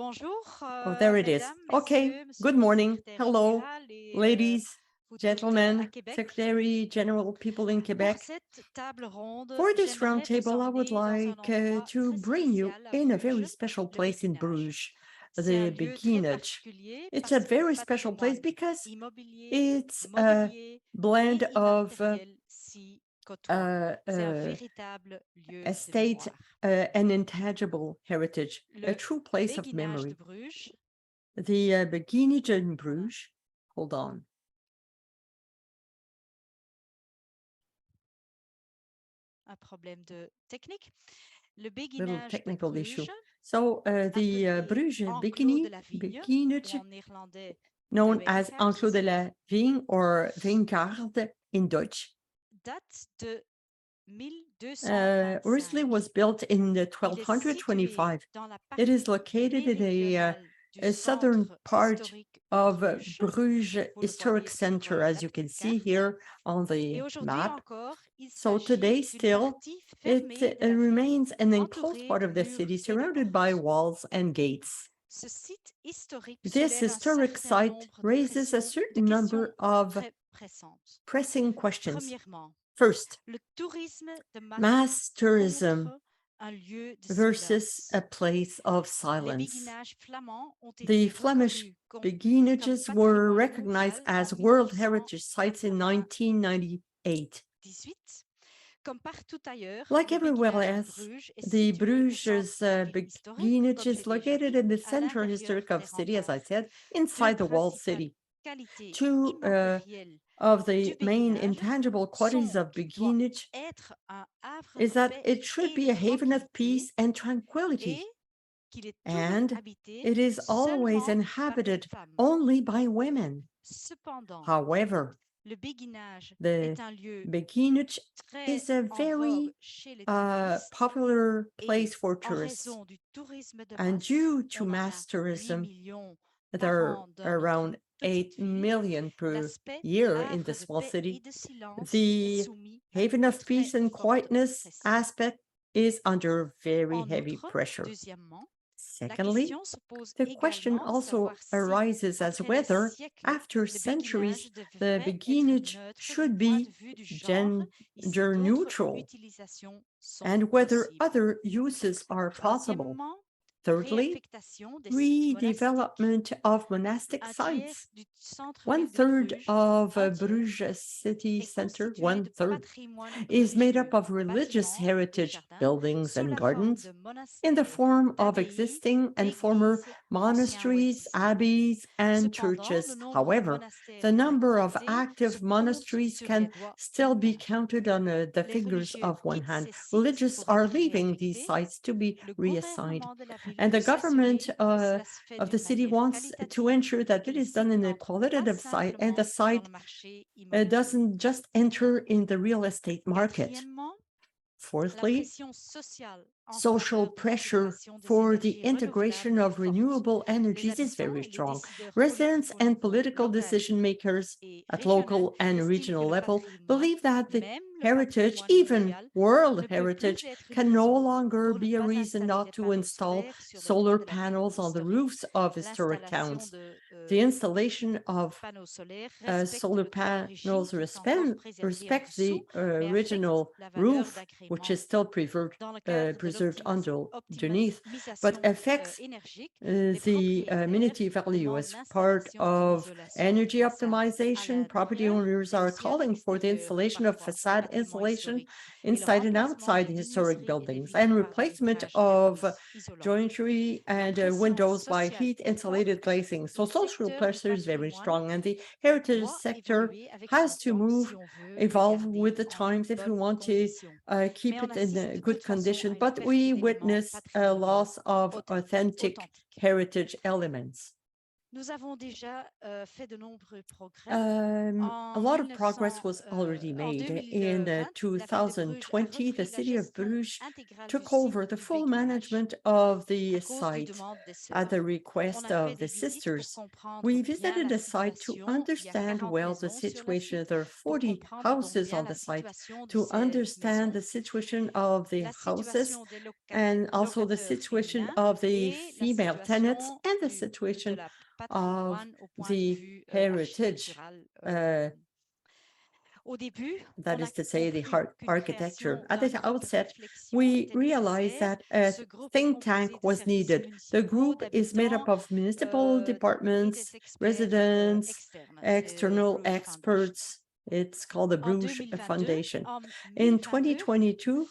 Oh, there it is. Okay, good morning. Hello, ladies, gentlemen, Secretary General, people in Quebec. For this roundtable, I would like to bring you in a very special place in Bruges, the Beguinage. It's a very special place because it's a blend of estate and intangible heritage, a true place of memory. The Beguinage in Bruges, hold on. Little technical issue. So the Bruges Beguinage, known as Enclos de la Vigne or Vineyard in Dutch, originally was built in 1225. It is located in a southern part of Bruges Historic Center, as you can see here on the map. So today still, it remains an enclosed part of the city surrounded by walls and gates. This historic site raises a certain number of pressing questions. First, mass tourism versus a place of silence. The Flemish Beguinages were recognized as World Heritage Sites in 1998. Like everywhere else, the Bruges Beguinage is located in the central historic of city, as I said, inside the walled city. Two of the main intangible qualities of Beguinage is that it should be a haven of peace and tranquility, and it is always inhabited only by women. However, the Beguinage is a very popular place for tourists, and due to mass tourism, there are around 8 million per year in the small city. The haven of peace and quietness aspect is under very heavy pressure. Secondly, the question also arises as whether, after centuries, the Beguinage should be gender neutral and whether other uses are possible. Thirdly, redevelopment of monastic sites. 1/3 of Bruges city center, 1/3, is made up of religious heritage buildings and gardens in the form of existing and former monasteries, abbeys, and churches. However, the number of active monasteries can still be counted on the fingers of one hand. Religious are leaving these sites to be reassigned. And the government of the city wants to ensure that it is done in a qualitative site, and the site doesn't just enter in the real estate market. Fourthly, social pressure for the integration of renewable energies is very strong. Residents and political decision makers at local and regional level believe that the heritage, even world heritage, can no longer be a reason not to install solar panels on the roofs of historic towns. The installation of solar panels respect the original roof, which is still preserved underneath, but affects the amenity value as part of energy optimization. Property owners are calling for the installation of facade insulation inside and outside historic buildings and replacement of joinery and windows by heat insulated glazing. So social pressure is very strong, and the heritage sector has to evolve with the times if we want to keep it in a good condition. But we witness a loss of authentic heritage elements. A lot of progress was already made. In 2020, the city of Bruges took over the full management of the site at the request of the sisters. We visited the site to understand well the situation. There are 40 houses on the site, to understand the situation of the houses and also the situation of the female tenants and the situation of the heritage, that is to say, the architecture. At the outset, we realized that a think tank was needed. The group is made up of municipal departments, residents, external experts. It's called the Bruges Foundation. In 2022,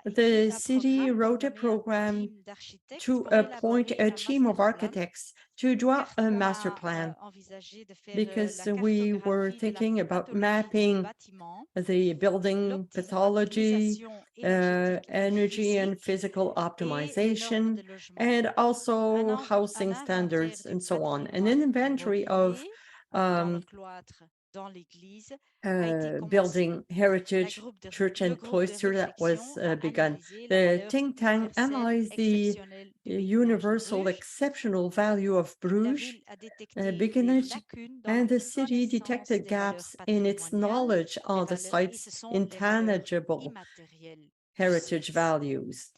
the city wrote a program to appoint a team of architects to draw a master plan, because we were thinking about mapping the building pathology, energy and physical optimization, and also housing standards and so on. And an inventory of building heritage, church and cloister that was begun. The think tank analyzed the universal exceptional value of Bruges, Beguinage, and the city detected gaps in its knowledge of the site's intangible heritage values.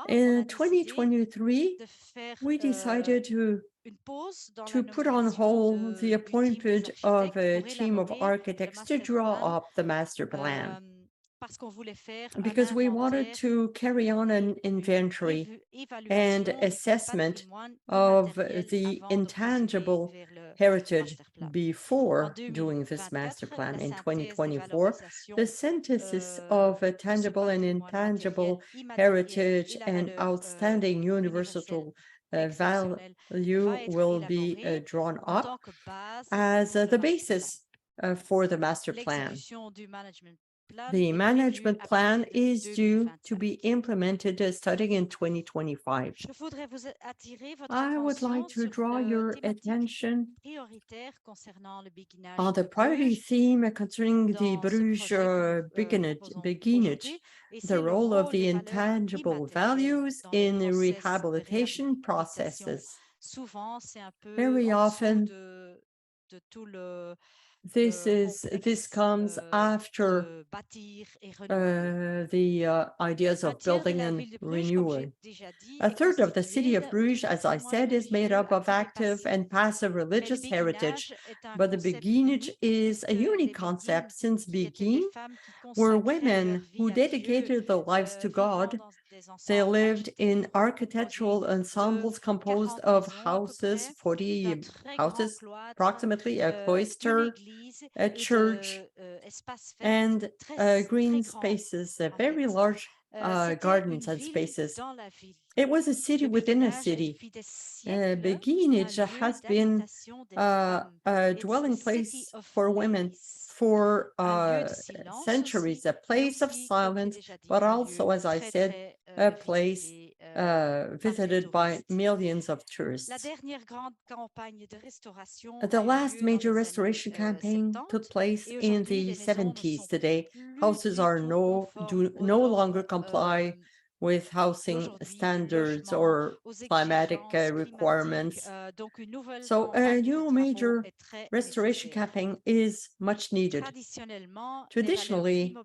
In 2023, we decided to put on hold the appointment of a team of architects to draw up the master plan, because we wanted to carry on an inventory and assessment of the intangible heritage before doing this master plan. In 2024, the synthesis of a tangible and intangible heritage and outstanding universal value will be drawn up as the basis for the master plan. The management plan is due to be implemented starting in 2025. I would like to draw your attention on the priority theme concerning the Bruges beguinage, the role of the intangible values in the rehabilitation processes. Very often, this comes after the ideas of building and renewing. A third of the city of Bruges, as I said, is made up of active and passive religious heritage, but the beguinage is a unique concept, since beguines were women who dedicated their lives to God. They lived in architectural ensembles composed of houses, 40 houses approximately, a cloister, a church, and green spaces, very large gardens and spaces. It was a city within a city. Beguinage has been a dwelling place for women for centuries, a place of silence, but also, as I said, a place visited by millions of tourists. The last major restoration campaign took place in the 70s. Today, houses are no longer comply with housing standards or climatic requirements. So a new major restoration campaign is much needed. Traditionally,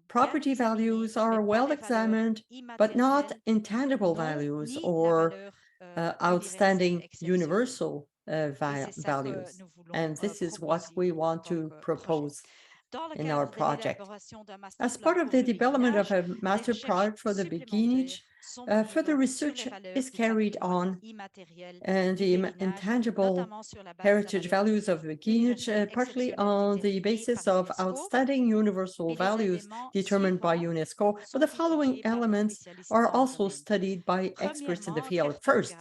property values are well examined, but not intangible values or outstanding universal values. And this is what we want to propose in our project. As part of the development of a master project for the beguinage, further research is carried on, and the intangible heritage values of beguinage, partly on the basis of outstanding universal values determined by UNESCO. But the following elements are also studied by experts in the field. First,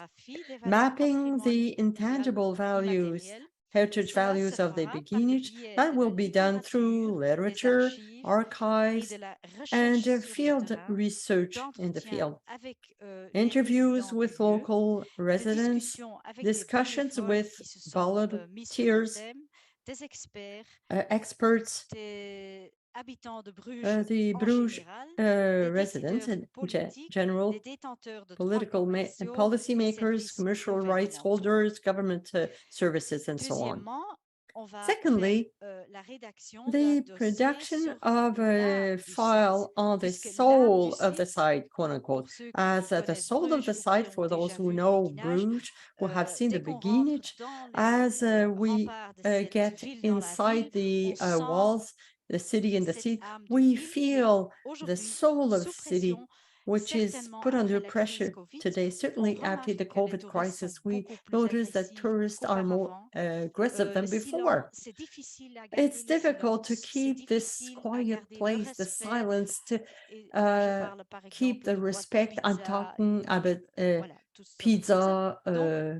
mapping the intangible values heritage values of the beguinage. That will be done through literature, archives, and field research in the field. Interviews with local residents, discussions with volunteers, experts, the Bruges residents and general political and policymakers, commercial rights holders, government services, and so on. Secondly, the production of a file on the soul of the site, quote unquote, as the soul of the site for those who know Bruges, who have seen the beguinage, as we get inside the walls, the city and the sea, we feel the soul of the city, which is put under pressure today. Certainly after the COVID crisis, we notice that tourists are more aggressive than before. It's difficult to keep this quiet place, the silence, to keep the respect. I'm talking about pizza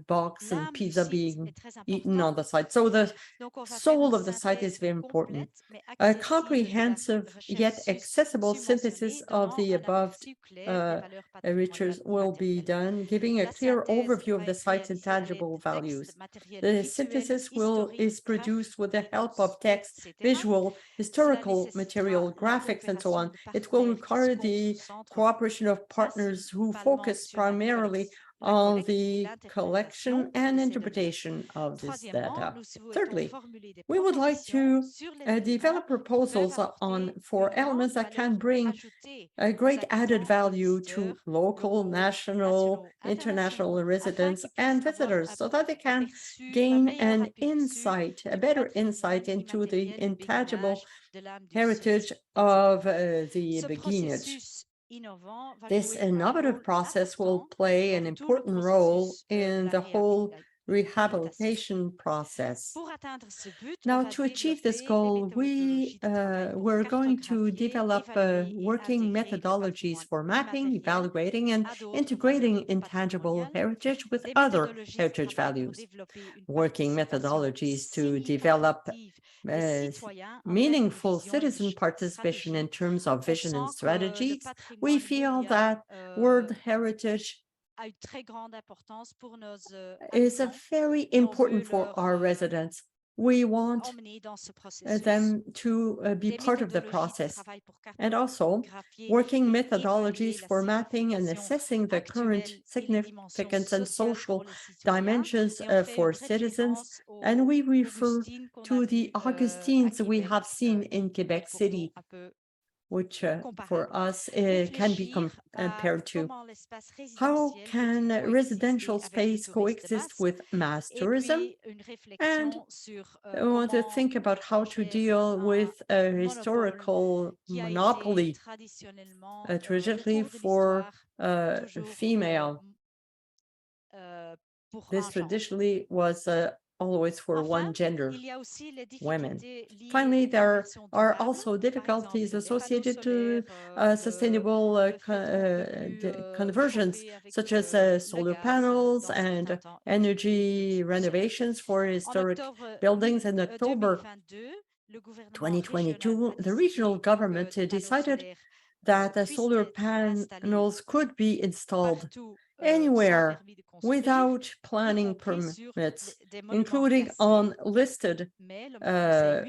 box and pizza being eaten on the site. So the soul of the site is very important. A comprehensive yet accessible synthesis of the above riches will be done, giving a clear overview of the site's intangible values. The synthesis is produced with the help of text, visual, historical material, graphics, and so on. It will require the cooperation of partners who focus primarily on the collection and interpretation of this data. Thirdly, we would like to develop proposals for elements that can bring a great added value to local, national, international residents and visitors, so that they can gain an insight, a better insight into the intangible heritage of the beguinage. This innovative process will play an important role in the whole rehabilitation process. Now, to achieve this goal, we're going to develop working methodologies for mapping, evaluating, and integrating intangible heritage with other heritage values. Working methodologies to develop meaningful citizen participation in terms of vision and strategies. We feel that World Heritage is very important for our residents. We want them to be part of the process. And also, working methodologies for mapping and assessing the current significance and social dimensions for citizens. And we refer to the Augustines we have seen in Quebec City, which for us can be compared to. How can residential space coexist with mass tourism? And I want to think about how to deal with a historical monopoly, traditionally for female. This traditionally was always for one gender, women. Finally, there are also difficulties associated to sustainable conversions, such as solar panels and energy renovations for historic buildings. In October 2022, the regional government decided that solar panels could be installed anywhere without planning permits, including on listed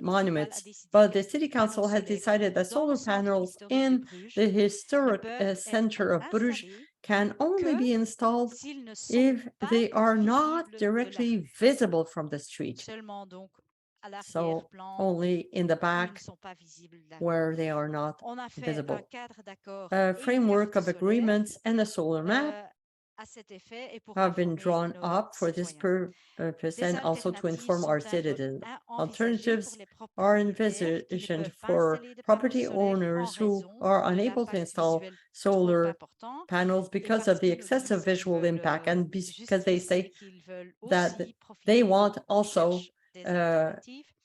monuments. But the city council has decided that solar panels in the historic center of Bruges can only be installed if they are not directly visible from the street. So only in the back where they are not visible. A framework of agreements and a solar map have been drawn up for this purpose and also to inform our citizens. Alternatives are envisioned for property owners who are unable to install solar panels because of the excessive visual impact and because they say that they want also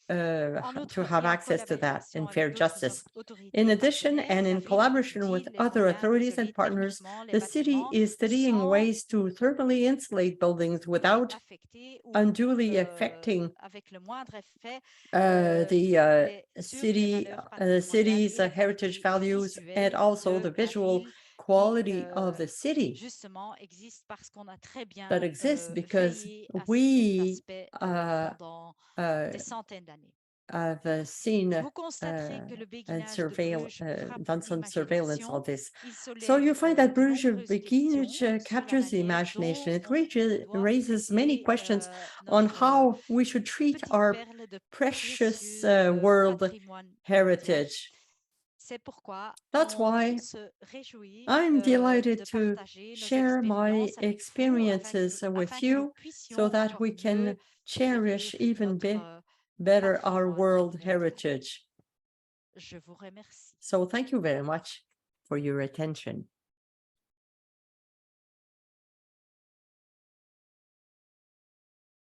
to have access to that and fair justice. In addition, and in collaboration with other authorities and partners, the city is studying ways to thermally insulate buildings without unduly affecting the city's heritage values and also the visual quality of the city that exists because we have seen and done some surveillance of this. So you find that Bruges Beguinage captures the imagination. It raises many questions on how we should treat our precious world heritage. That's why I'm delighted to share my experiences with you so that we can cherish even better our world heritage. So thank you very much for your attention.